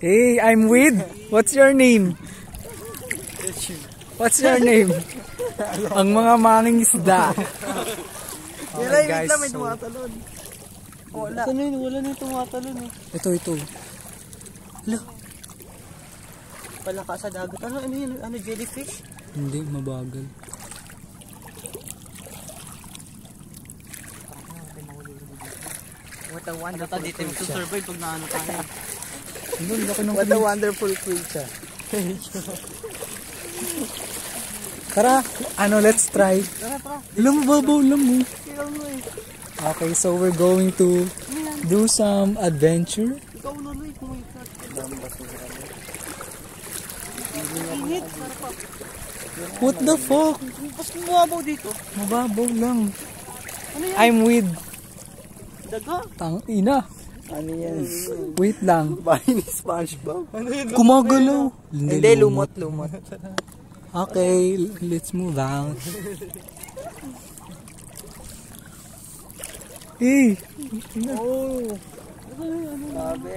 Hey, I'm with. What's your name? What's your name? Ang mga manging isda. Okay guys, may tumatalon. Wala. Saan yun? Wala na yung tumatalon eh. Ito. Hala. Palaka sa dagat. Ano yun? Ano, jellyfish? Hindi, mabagal. What a wonderful Dito yung survive pag naano tayo. What a wonderful creature. Tara, let's try. Tara. Alam mo, babaw lang mo. Ikaw mo eh. Okay, so we're going to do some adventure. Ikaw nuloy. Kumikat. Init. What the fuck? Mas mababaw dito. Mababaw lang. Ano yan? I'm with. Daga. Tangina. Ano yan? Wait lang. Bahay ni SpongeBob. Ano yun? Gumagalaw. Hindi, lumot. Okay, let's move out. Hey! Oh! Sabi.